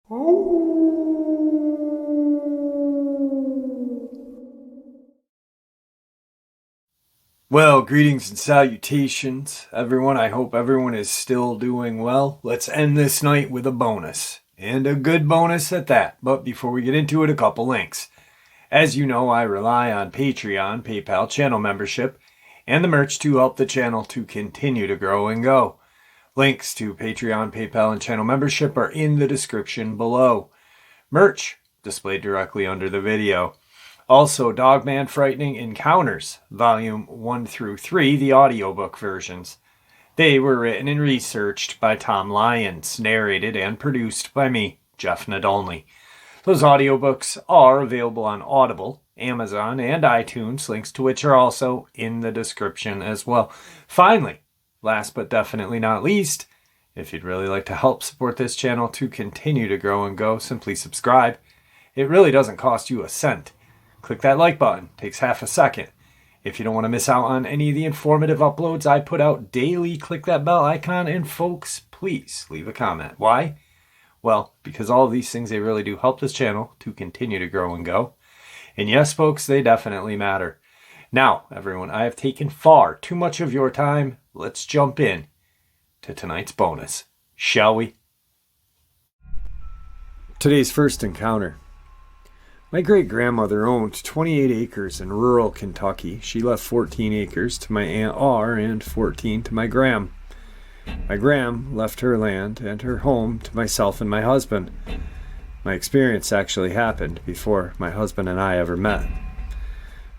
Well, greetings and salutations, everyone. I hope everyone is still doing well. Let's end this night with a bonus, and a good bonus at that. But before we get into it, a couple links. As you know, I rely on Patreon, PayPal, channel membership, and the merch to help the channel to continue to grow and go. Links to Patreon, PayPal, and channel membership are in the description below. Merch displayed directly under the video. Also, Dogman Frightening Encounters, Volume 1 through 3, the audiobook versions. They were written and researched by Tom Lyons, narrated and produced by me, Jeff Nadolny. Those audiobooks are available on Audible, Amazon, and iTunes, links to which are also in the description as well. Finally, last but definitely not least, if you'd really like to help support this channel to continue to grow and go, simply subscribe. It really doesn't cost you a cent. Click that like button. Takes half a second. If you don't want to miss out on any of the informative uploads I put out daily, click that bell icon. And folks, please leave a comment. Why? Well, because all of these things, they really do help this channel to continue to grow and go. And yes, folks, they definitely matter. Now, everyone, I have taken far too much of your time. Let's jump in to tonight's bonus, shall we? Today's first encounter. My great-grandmother owned 28 acres in rural Kentucky. She left 14 acres to my Aunt R and 14 to my Gram. My Gram left her land and her home to myself and my husband. My experience actually happened before my husband and I ever met.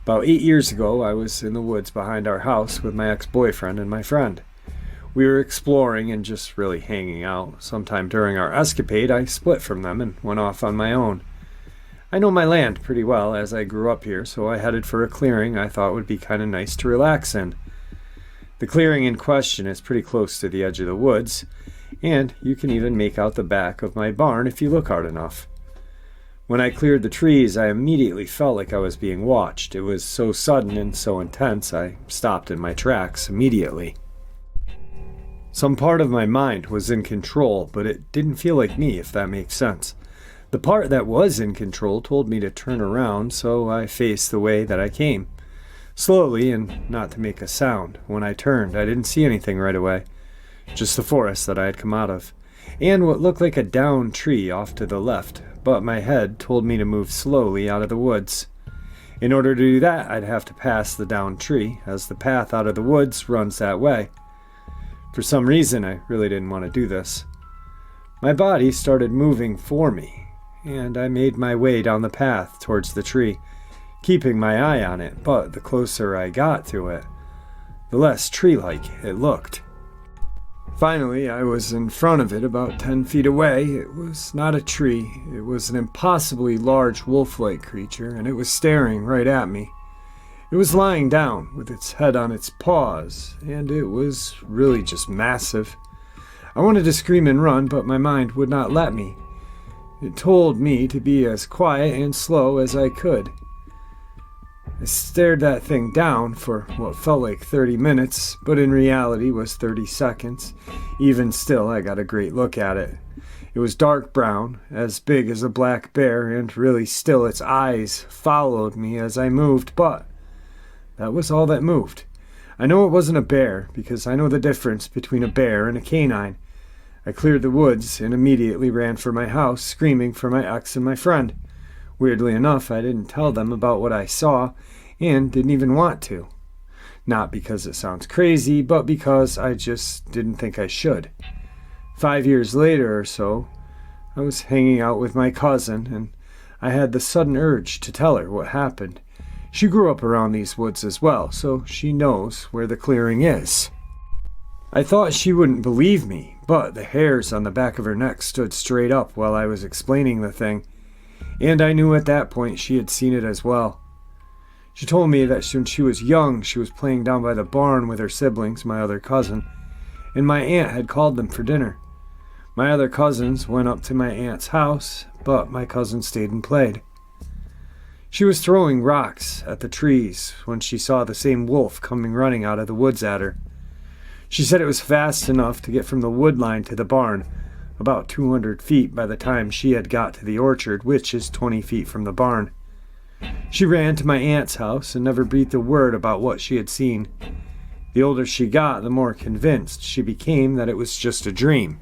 About 8 years ago, I was in the woods behind our house with my ex-boyfriend and my friend. We were exploring and just really hanging out. Sometime during our escapade, I split from them and went off on my own. I know my land pretty well as I grew up here, so I headed for a clearing I thought would be kind of nice to relax in. The clearing in question is pretty close to the edge of the woods, and you can even make out the back of my barn if you look hard enough. When I cleared the trees, I immediately felt like I was being watched. It was so sudden and so intense, I stopped in my tracks immediately. Some part of my mind was in control, but it didn't feel like me, if that makes sense. The part that was in control told me to turn around, so I faced the way that I came. Slowly, and not to make a sound. When I turned, I didn't see anything right away. Just the forest that I had come out of. And what looked like a downed tree off to the left, but my head told me to move slowly out of the woods. In order to do that, I'd have to pass the downed tree, as the path out of the woods runs that way. For some reason, I really didn't want to do this. My body started moving for me, and I made my way down the path towards the tree, keeping my eye on it, but the closer I got to it, the less tree-like it looked. Finally, I was in front of it about 10 feet away. It was not a tree. It was an impossibly large wolf-like creature, and it was staring right at me. It was lying down with its head on its paws, and it was really just massive. I wanted to scream and run, but my mind would not let me. It told me to be as quiet and slow as I could. I stared that thing down for what felt like 30 minutes, but in reality was 30 seconds. Even still, I got a great look at it. It was dark brown, as big as a black bear, and really still its eyes followed me as I moved, but that was all that moved. I know it wasn't a bear, because I know the difference between a bear and a canine. I cleared the woods and immediately ran for my house, screaming for my ex and my friend. Weirdly enough, I didn't tell them about what I saw, and didn't even want to. Not because it sounds crazy, but because I just didn't think I should. 5 years later or so, I was hanging out with my cousin, and I had the sudden urge to tell her what happened. She grew up around these woods as well, so she knows where the clearing is. I thought she wouldn't believe me, but the hairs on the back of her neck stood straight up while I was explaining the thing, and I knew at that point she had seen it as well. She told me that when she was young, she was playing down by the barn with her siblings, my other cousin, and my aunt had called them for dinner. My other cousins went up to my aunt's house, but my cousin stayed and played. She was throwing rocks at the trees when she saw the same wolf coming running out of the woods at her. She said it was fast enough to get from the wood line to the barn, about 200 feet by the time she had got to the orchard, which is 20 feet from the barn. She ran to my aunt's house and never breathed a word about what she had seen. The older she got, the more convinced she became that it was just a dream.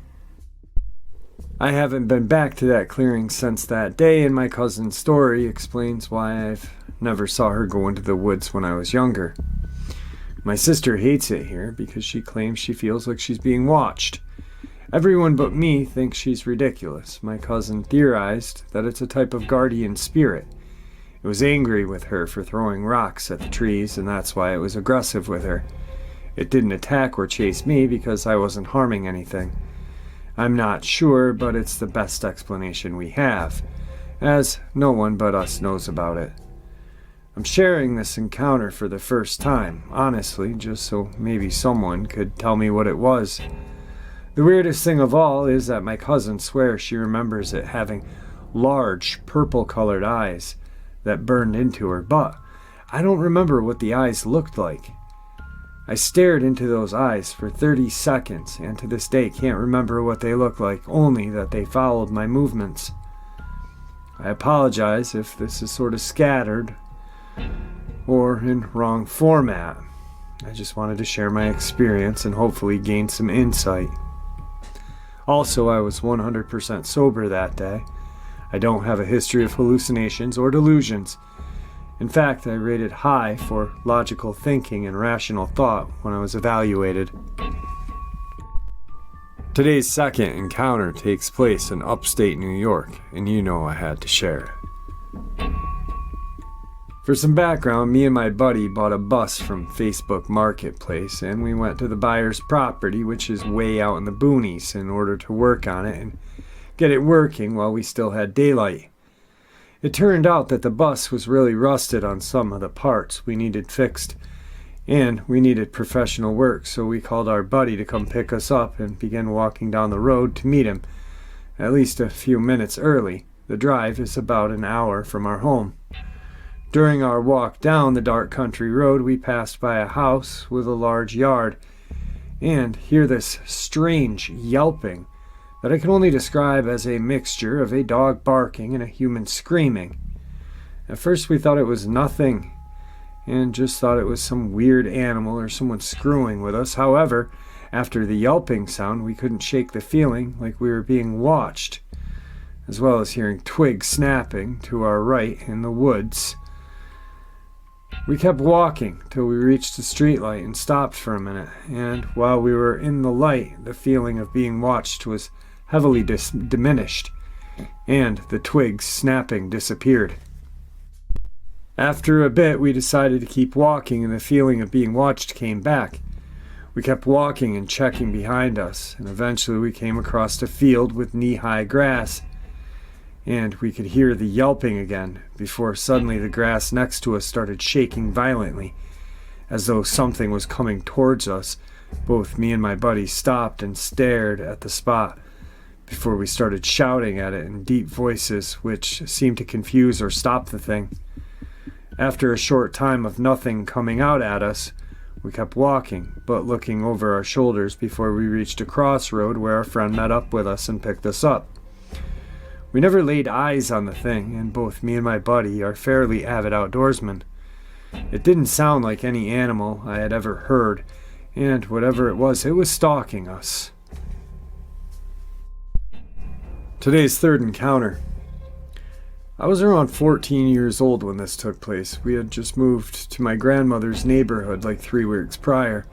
I haven't been back to that clearing since that day, and my cousin's story explains why I've never saw her go into the woods when I was younger. My sister hates it here because she claims she feels like she's being watched. Everyone but me thinks she's ridiculous. My cousin theorized that it's a type of guardian spirit. It was angry with her for throwing rocks at the trees, and that's why it was aggressive with her. It didn't attack or chase me because I wasn't harming anything. I'm not sure, but it's the best explanation we have, as no one but us knows about it. I'm sharing this encounter for the first time, honestly, just so maybe someone could tell me what it was. The weirdest thing of all is that my cousin swears she remembers it having large, purple-colored eyes that burned into her, but I don't remember what the eyes looked like. I stared into those eyes for 30 seconds, and to this day can't remember what they looked like, only that they followed my movements. I apologize if this is sort of scattered or in wrong format. I just wanted to share my experience and hopefully gain some insight. Also, I was 100% sober that day. I don't have a history of hallucinations or delusions. In fact, I rated high for logical thinking and rational thought when I was evaluated. Today's second encounter takes place in upstate New York, and you know I had to share it. For some background, me and my buddy bought a bus from Facebook Marketplace, and we went to the buyer's property, which is way out in the boonies, in order to work on it and get it working while we still had daylight. It turned out that the bus was really rusted on some of the parts we needed fixed, and we needed professional work, so we called our buddy to come pick us up and began walking down the road to meet him, at least a few minutes early. The drive is about an hour from our home. During our walk down the dark country road, we passed by a house with a large yard, and hear this strange yelping that I can only describe as a mixture of a dog barking and a human screaming. At first we thought it was nothing, and just thought it was some weird animal or someone screwing with us. However, after the yelping sound, we couldn't shake the feeling like we were being watched, as well as hearing twigs snapping to our right in the woods. We kept walking till we reached the streetlight and stopped for a minute, and while we were in the light, the feeling of being watched was heavily diminished, and the twigs snapping disappeared. After a bit, we decided to keep walking, and the feeling of being watched came back. We kept walking and checking behind us, and eventually we came across a field with knee-high grass, and we could hear the yelping again, before suddenly the grass next to us started shaking violently, as though something was coming towards us. Both me and my buddy stopped and stared at the spot, before we started shouting at it in deep voices, which seemed to confuse or stop the thing. After a short time of nothing coming out at us, we kept walking, but looking over our shoulders before we reached a crossroad where our friend met up with us and picked us up. We never laid eyes on the thing, and both me and my buddy are fairly avid outdoorsmen. It didn't sound like any animal I had ever heard, and whatever it was stalking us. Today's third encounter. I was around 14 years old when this took place. We had just moved to my grandmother's neighborhood like 3 weeks prior.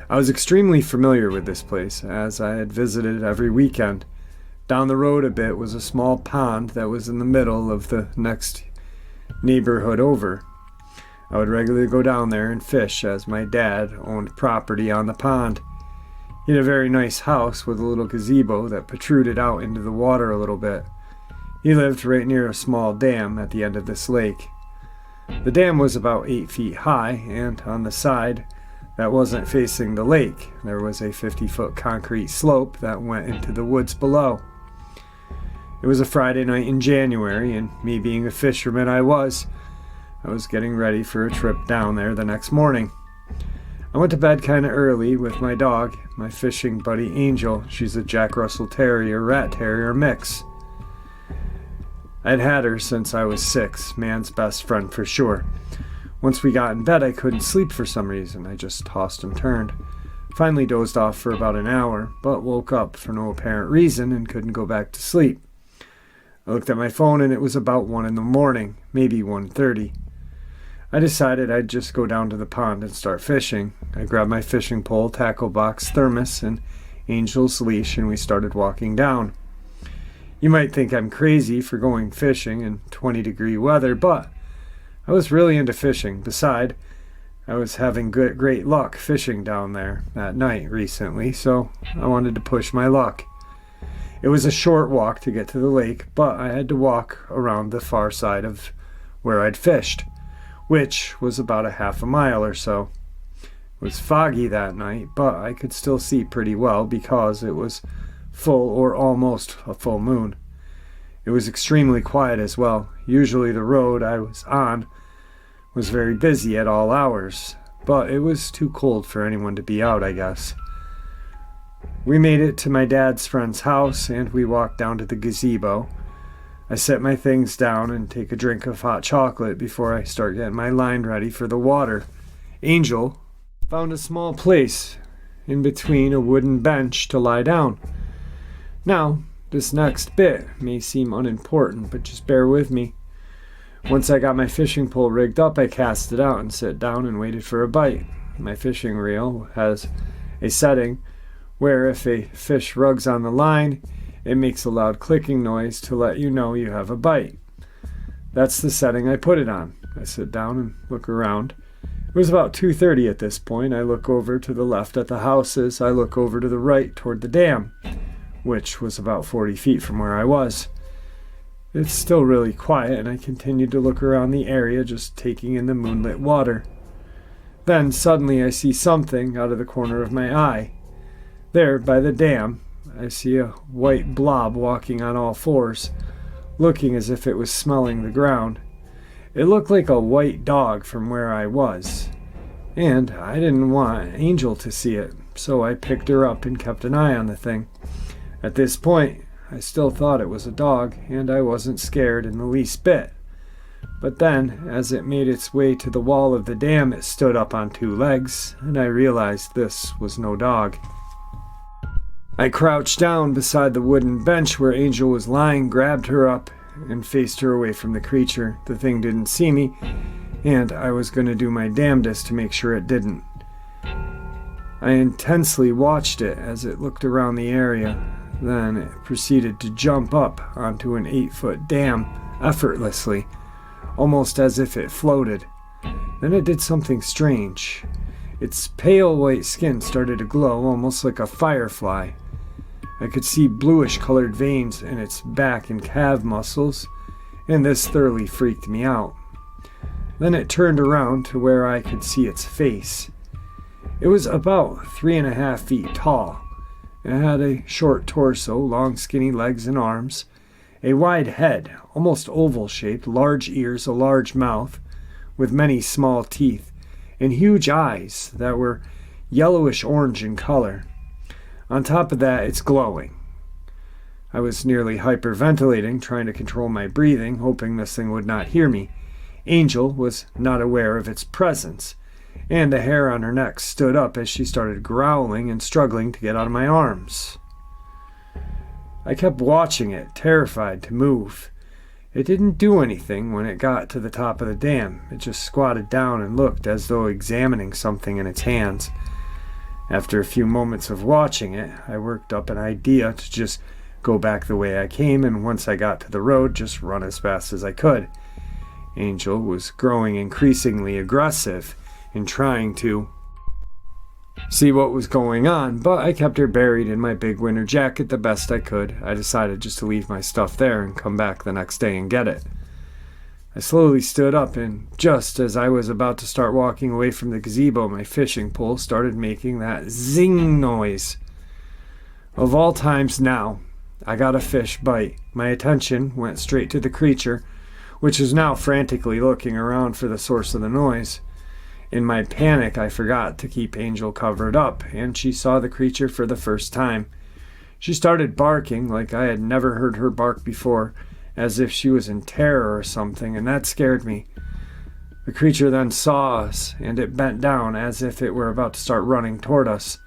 I was extremely familiar with this place, as I had visited every weekend. Down the road a bit was a small pond that was in the middle of the next neighborhood over. I would regularly go down there and fish, as my dad owned property on the pond. He had a very nice house with a little gazebo that protruded out into the water a little bit. He lived right near a small dam at the end of this lake. The dam was about 8 feet high, and on the side that wasn't facing the lake, there was a 50-foot concrete slope that went into the woods below. It was a Friday night in January, and me being a fisherman I was getting ready for a trip down there the next morning. I went to bed kind of early with my dog, my fishing buddy Angel. She's a Jack Russell Terrier, Rat Terrier mix. I'd had her since I was 6, man's best friend for sure. Once we got in bed, I couldn't sleep for some reason. I just tossed and turned. Finally dozed off for about an hour, but woke up for no apparent reason and couldn't go back to sleep. I looked at my phone and it was about 1 in the morning, maybe 1:30. I decided I'd just go down to the pond and start fishing. I grabbed my fishing pole, tackle box, thermos, and Angel's leash, and we started walking down. You might think I'm crazy for going fishing in 20-degree weather, but I was really into fishing. Besides, I was having great luck fishing down there that night recently, so I wanted to push my luck. It was a short walk to get to the lake, but I had to walk around the far side of where I'd fished, which was about a half a mile or so. It was foggy that night, but I could still see pretty well because it was full or almost a full moon. It was extremely quiet as well. Usually the road I was on was very busy at all hours, but it was too cold for anyone to be out, I guess. We made it to my dad's friend's house and we walked down to the gazebo. I set my things down and take a drink of hot chocolate before I start getting my line ready for the water. Angel found a small place in between a wooden bench to lie down. Now, this next bit may seem unimportant, but just bear with me. Once I got my fishing pole rigged up, I cast it out and sat down and waited for a bite. My fishing reel has a setting where if a fish rugs on the line, it makes a loud clicking noise to let you know you have a bite. That's the setting I put it on. I sit down and look around. It was about 2:30 at this point. I look over to the left at the houses. I look over to the right toward the dam, which was about 40 feet from where I was. It's still really quiet, and I continued to look around the area, just taking in the moonlit water. Then, suddenly, I see something out of the corner of my eye. There, by the dam, I see a white blob walking on all fours, looking as if it was smelling the ground. It looked like a white dog from where I was, and I didn't want Angel to see it, so I picked her up and kept an eye on the thing. At this point, I still thought it was a dog, and I wasn't scared in the least bit. But then, as it made its way to the wall of the dam, it stood up on 2 legs, and I realized this was no dog. I crouched down beside the wooden bench where Angel was lying, grabbed her up, and faced her away from the creature. The thing didn't see me, and I was going to do my damnedest to make sure it didn't. I intensely watched it as it looked around the area. Then it proceeded to jump up onto an 8-foot dam effortlessly, almost as if it floated. Then it did something strange. Its pale white skin started to glow almost like a firefly. I could see bluish-colored veins in its back and calf muscles, and this thoroughly freaked me out. Then it turned around to where I could see its face. It was about 3.5 feet tall. It had a short torso, long skinny legs and arms, a wide head, almost oval-shaped, large ears, a large mouth, with many small teeth, and huge eyes that were yellowish-orange in color. On top of that, it's glowing. I was nearly hyperventilating, trying to control my breathing, hoping this thing would not hear me. Angel was not aware of its presence, and the hair on her neck stood up as she started growling and struggling to get out of my arms. I kept watching it, terrified to move. It didn't do anything when it got to the top of the dam. It just squatted down and looked as though examining something in its hands. After a few moments of watching it, I worked up an idea to just go back the way I came, and once I got to the road, just run as fast as I could. Angel was growing increasingly aggressive in trying to see what was going on, but I kept her buried in my big winter jacket the best I could. I decided just to leave my stuff there and come back the next day and get it. I slowly stood up, and just as I was about to start walking away from the gazebo, my fishing pole started making that zing noise. Of all times now, I got a fish bite. My attention went straight to the creature, which was now frantically looking around for the source of the noise. In my panic, I forgot to keep Angel covered up, and she saw the creature for the first time. She started barking like I had never heard her bark before, as if she was in terror or something, and that scared me. The creature then saw us, and it bent down as if it were about to start running toward us.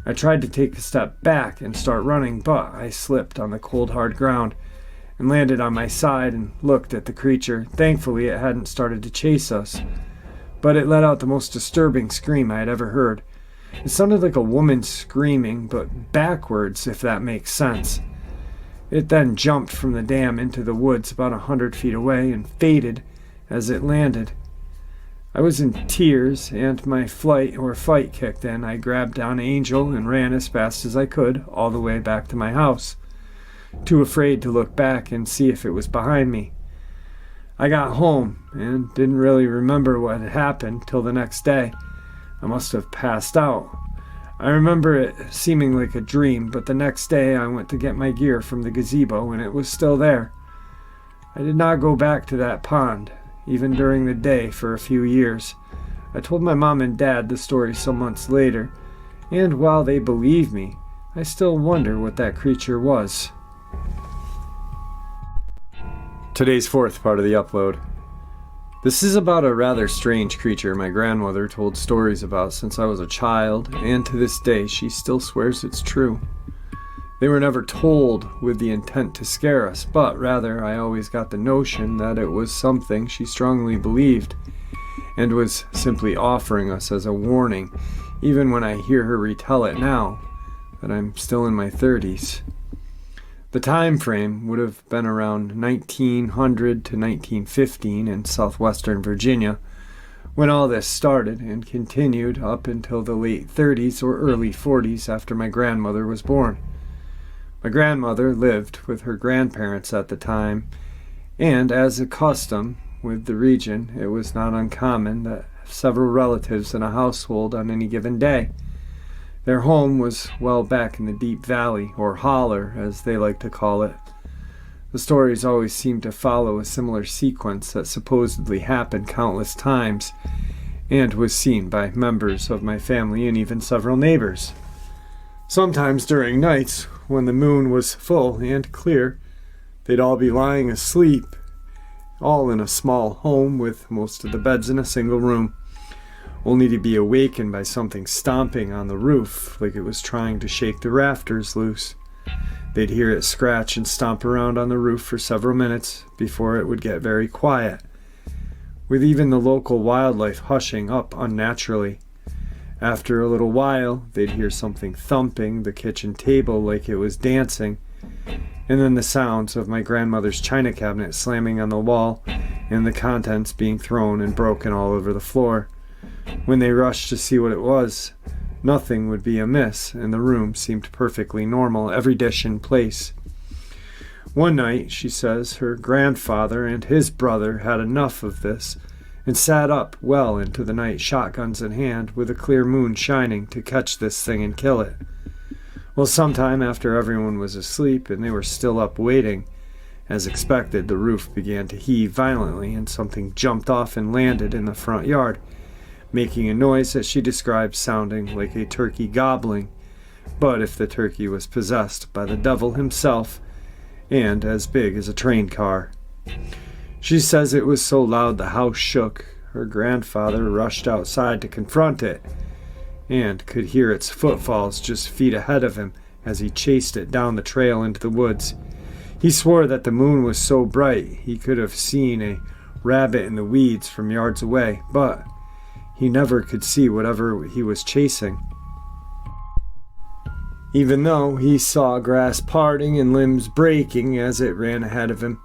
I tried to take a step back and start running, but I slipped on the cold, hard ground and landed on my side and looked at the creature. Thankfully, it hadn't started to chase us, but it let out the most disturbing scream I had ever heard. It sounded like a woman screaming, but backwards, if that makes sense. It then jumped from the dam into the woods about 100 feet away and faded as it landed. I was in tears, and my fight kicked in. I grabbed down Angel and ran as fast as I could all the way back to my house, too afraid to look back and see if it was behind me. I got home and didn't really remember what had happened till the next day. I must have passed out. I remember it seeming like a dream, but the next day I went to get my gear from the gazebo and it was still there. I did not go back to that pond, even during the day, for a few years. I told my mom and dad the story some months later, and while they believe me, I still wonder what that creature was. Today's fourth part of the upload. This is about a rather strange creature my grandmother told stories about since I was a child, and to this day she still swears it's true. They were never told with the intent to scare us, but rather I always got the notion that it was something she strongly believed and was simply offering us as a warning, even when I hear her retell it now, that I'm still in my 30s. The time frame would have been around 1900 to 1915 in southwestern Virginia, when all this started and continued up until the late 30s or early 40s after my grandmother was born. My grandmother lived with her grandparents at the time, and as a custom with the region, it was not uncommon that several relatives in a household on any given day. Their home was well back in the deep valley, or holler as they like to call it. The stories always seemed to follow a similar sequence that supposedly happened countless times and was seen by members of my family and even several neighbors. Sometimes during nights, when the moon was full and clear, they'd all be lying asleep, all in a small home with most of the beds in a single room, only to be awakened by something stomping on the roof like it was trying to shake the rafters loose. They'd hear it scratch and stomp around on the roof for several minutes before it would get very quiet, with even the local wildlife hushing up unnaturally. After a little while, they'd hear something thumping the kitchen table like it was dancing, and then the sounds of my grandmother's china cabinet slamming on the wall and the contents being thrown and broken all over the floor. When they rushed to see what it was, nothing would be amiss, and the room seemed perfectly normal, every dish in place. One night, she says, her grandfather and his brother had enough of this and sat up well into the night, shotguns in hand, with a clear moon shining, to catch this thing and kill it. Well, sometime after everyone was asleep and they were still up waiting, as expected, the roof began to heave violently and something jumped off and landed in the front yard, making a noise that she described sounding like a turkey gobbling, but if the turkey was possessed by the devil himself, and as big as a train car. She says it was so loud the house shook. Her grandfather rushed outside to confront it, and could hear its footfalls just feet ahead of him as he chased it down the trail into the woods. He swore that the moon was so bright he could have seen a rabbit in the weeds from yards away, but he never could see whatever he was chasing, even though he saw grass parting and limbs breaking as it ran ahead of him.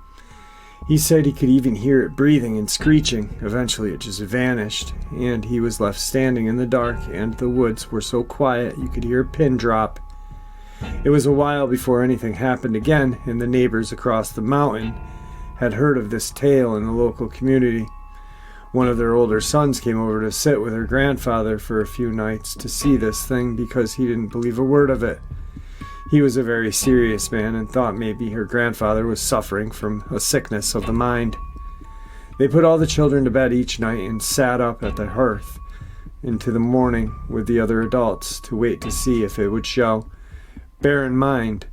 He said he could even hear it breathing and screeching. Eventually it just vanished, and he was left standing in the dark, and the woods were so quiet you could hear a pin drop. It was a while before anything happened again, and the neighbors across the mountain had heard of this tale in the local community. One of their older sons came over to sit with her grandfather for a few nights to see this thing because he didn't believe a word of it. He was a very serious man and thought maybe her grandfather was suffering from a sickness of the mind. They put all the children to bed each night and sat up at the hearth into the morning with the other adults to wait to see if it would show. Bear in mind,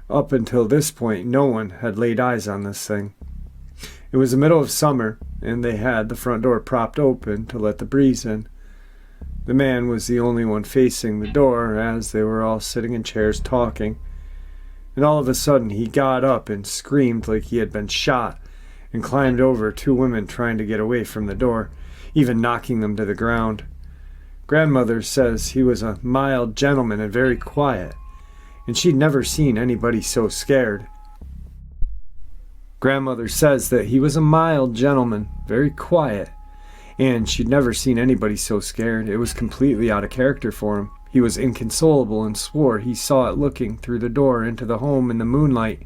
up until this point, no one had laid eyes on this thing. It was the middle of summer, and they had the front door propped open to let the breeze in. The man was the only one facing the door, as they were all sitting in chairs talking. And all of a sudden he got up and screamed like he had been shot, and climbed over two women trying to get away from the door, even knocking them to the ground. Grandmother says he was a mild gentleman and very quiet, and she'd never seen anybody so scared. Grandmother says that he was a mild gentleman, very quiet, and she'd never seen anybody so scared. It was completely out of character for him. He was inconsolable and swore he saw it looking through the door into the home in the moonlight,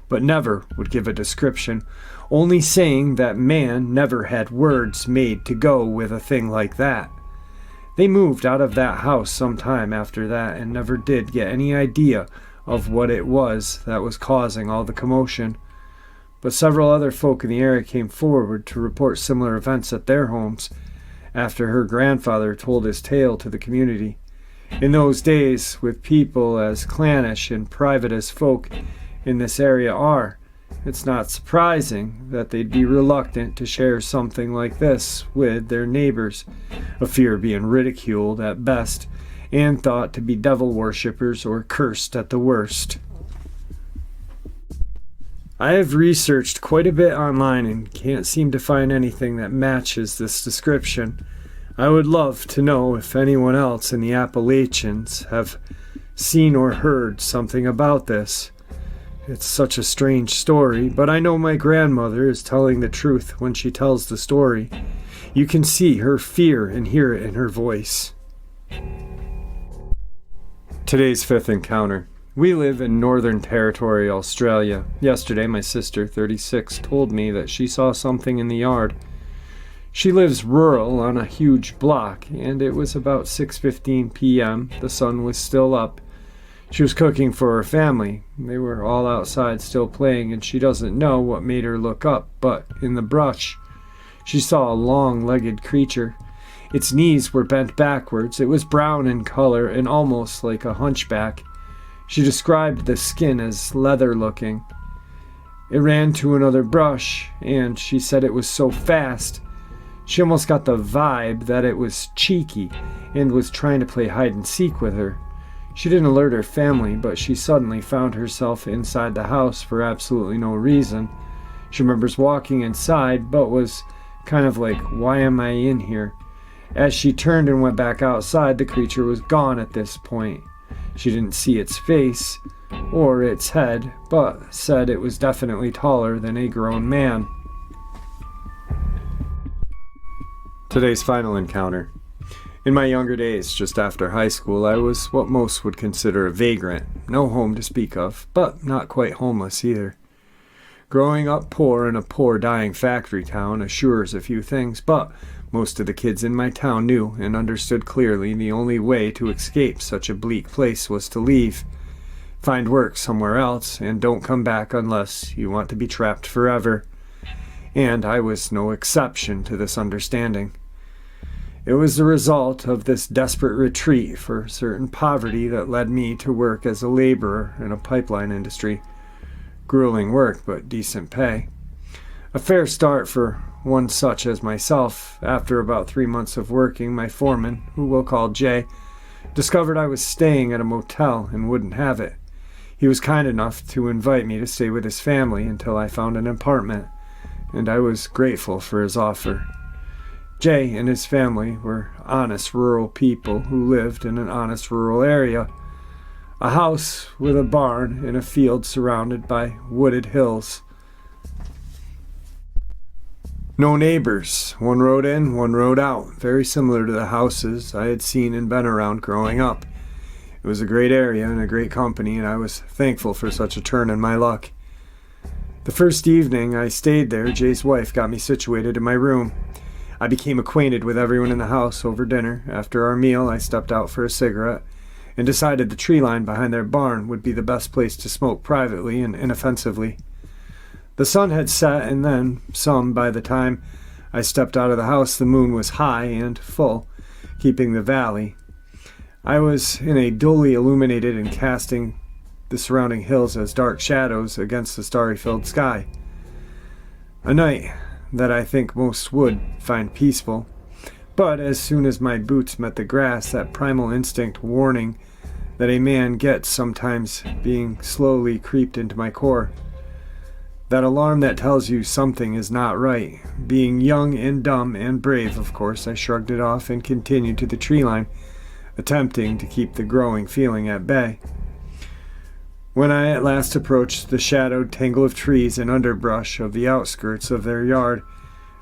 but never would give a description, only saying that man never had words made to go with a thing like that. They moved out of that house some time after that and never did get any idea of what it was that was causing all the commotion. But several other folk in the area came forward to report similar events at their homes after her grandfather told his tale to the community. In those days, with people as clannish and private as folk in this area are, it's not surprising that they'd be reluctant to share something like this with their neighbors, a fear of being ridiculed at best and thought to be devil worshippers or cursed at the worst. I have researched quite a bit online and can't seem to find anything that matches this description. I would love to know if anyone else in the Appalachians have seen or heard something about this. It's such a strange story, but I know my grandmother is telling the truth when she tells the story. You can see her fear and hear it in her voice. Today's fifth encounter. We live in Northern Territory, Australia. Yesterday, my sister, 36, told me that she saw something in the yard. She lives rural on a huge block, and it was about 6:15 p.m. The sun was still up. She was cooking for her family. They were all outside still playing, and she doesn't know what made her look up, but in the brush, she saw a long-legged creature. Its knees were bent backwards. It was brown in color and almost like a hunchback. She described the skin as leather-looking. It ran to another brush, and she said it was so fast, she almost got the vibe that it was cheeky and was trying to play hide-and-seek with her. She didn't alert her family, but she suddenly found herself inside the house for absolutely no reason. She remembers walking inside, but was kind of like, why am I in here? As she turned and went back outside, the creature was gone at this point. She didn't see its face or its head, but said it was definitely taller than a grown man. Today's final encounter. In my younger days, just after high school, I was what most would consider a vagrant. No home to speak of, but not quite homeless either. Growing up poor in a poor, dying factory town assures a few things, but most of the kids in my town knew and understood clearly the only way to escape such a bleak place was to leave. Find work somewhere else, and don't come back unless you want to be trapped forever. And I was no exception to this understanding. It was the result of this desperate retreat for certain poverty that led me to work as a laborer in a pipeline industry. Grueling work, but decent pay. A fair start for one such as myself. After about 3 months of working, my foreman, who we'll call Jay, discovered I was staying at a motel and wouldn't have it. He was kind enough to invite me to stay with his family until I found an apartment, and I was grateful for his offer. Jay and his family were honest rural people who lived in an honest rural area. A house with a barn in a field surrounded by wooded hills. No neighbors. One road in, one road out. Very similar to the houses I had seen and been around growing up. It was a great area and a great company, and I was thankful for such a turn in my luck. The first evening I stayed there, Jay's wife got me situated in my room. I became acquainted with everyone in the house over dinner. After our meal, I stepped out for a cigarette and decided the tree line behind their barn would be the best place to smoke privately and inoffensively. The sun had set, and then, by the time I stepped out of the house, the moon was high and full, keeping the valley. I was in a dully illuminated and casting the surrounding hills as dark shadows against the starry-filled sky. A night that I think most would find peaceful, but as soon as my boots met the grass, that primal instinct warning that a man gets sometimes being slowly creeped into my core. That alarm that tells you something is not right. Being young and dumb and brave, of course, I shrugged it off and continued to the tree line, attempting to keep the growing feeling at bay. When I at last approached the shadowed tangle of trees and underbrush of the outskirts of their yard,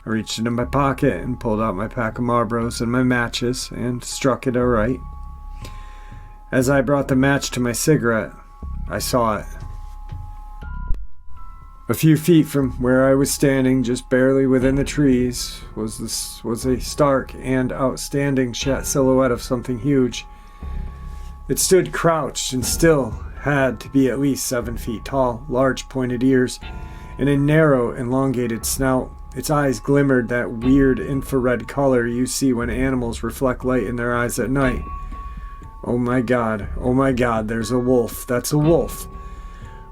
I reached into my pocket and pulled out my pack of Marlboros and my matches and struck it aright. As I brought the match to my cigarette, I saw it. A few feet from where I was standing, just barely within the trees, was a stark and outstanding silhouette of something huge. It stood crouched and still had to be at least 7 feet tall, large pointed ears, and a narrow, elongated snout. Its eyes glimmered that weird infrared color you see when animals reflect light in their eyes at night. Oh my God, there's a wolf. That's a wolf,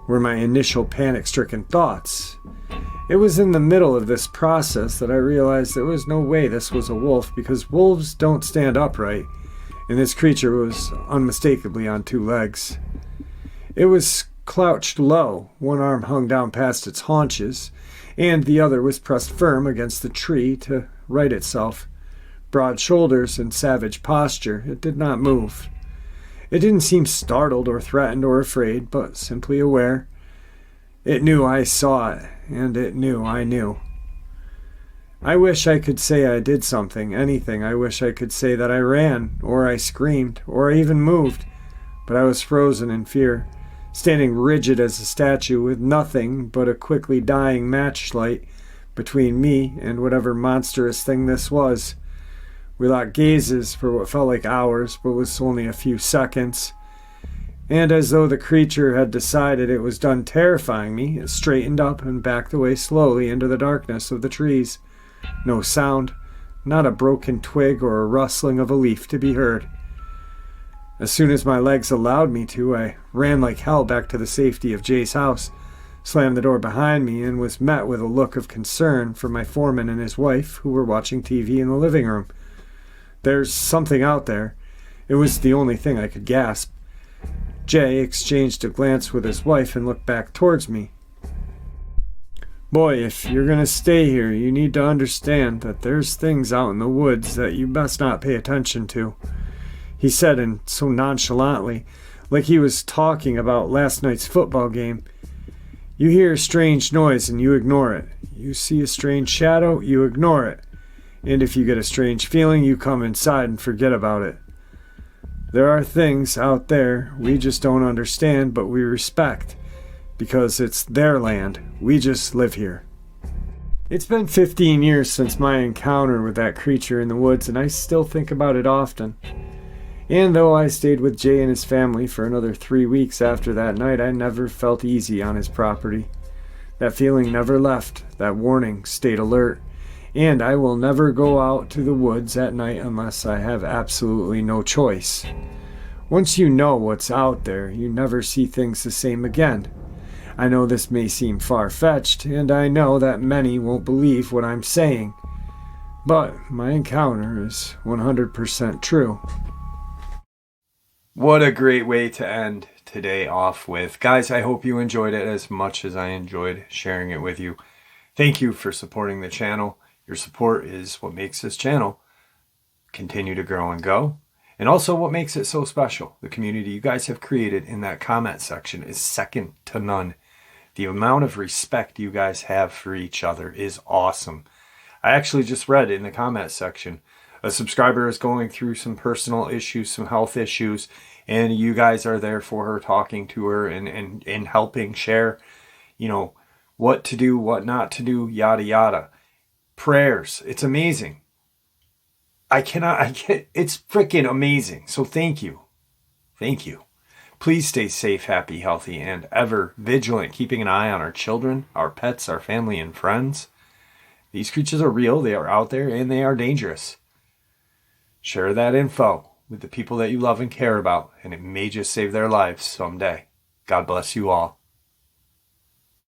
were my initial panic-stricken thoughts. It was in the middle of this process that I realized there was no way this was a wolf, because wolves don't stand upright, and this creature was unmistakably on 2 legs. It was crouched low, one arm hung down past its haunches, and the other was pressed firm against the tree to right itself. Broad shoulders and savage posture, it did not move. It didn't seem startled or threatened or afraid, but simply aware. It knew I saw it, and it knew I knew. I wish I could say I did something, anything. I wish I could say that I ran, or I screamed, or I even moved. But I was frozen in fear, standing rigid as a statue with nothing but a quickly dying matchlight between me and whatever monstrous thing this was. We locked gazes for what felt like hours, but was only a few seconds. And as though the creature had decided it was done terrifying me, it straightened up and backed away slowly into the darkness of the trees. No sound, not a broken twig or a rustling of a leaf to be heard. As soon as my legs allowed me to, I ran like hell back to the safety of Jay's house, slammed the door behind me, and was met with a look of concern from my foreman and his wife, who were watching TV in the living room. There's something out there. It was the only thing I could gasp. Jay exchanged a glance with his wife and looked back towards me. Boy, if you're going to stay here, you need to understand that there's things out in the woods that you best not pay attention to, he said, and so nonchalantly, like he was talking about last night's football game. You hear a strange noise and you ignore it. You see a strange shadow, you ignore it. And if you get a strange feeling, you come inside and forget about it. There are things out there we just don't understand, but we respect, because it's their land. We just live here. It's been 15 years since my encounter with that creature in the woods, and I still think about it often. And though I stayed with Jay and his family for another 3 weeks after that night, I never felt easy on his property. That feeling never left. That warning stayed alert. And I will never go out to the woods at night unless I have absolutely no choice. Once you know what's out there, you never see things the same again. I know this may seem far-fetched, and I know that many won't believe what I'm saying. But my encounter is 100% true. What a great way to end today off with. Guys, I hope you enjoyed it as much as I enjoyed sharing it with you. Thank you for supporting the channel. Your support is what makes this channel continue to grow and go. And also what makes it so special. The community you guys have created in that comment section is second to none. The amount of respect you guys have for each other is awesome. I actually just read in the comment section, a subscriber is going through some personal issues, some health issues, and you guys are there for her, talking to her and helping share, what to do, what not to do, yada, yada. Prayers. It's amazing. It's freaking amazing. So thank you. Thank you. Please stay safe, happy, healthy, and ever vigilant, keeping an eye on our children, our pets, our family, and friends. These creatures are real, they are out there, and they are dangerous. Share that info with the people that you love and care about, and it may just save their lives someday. God bless you all.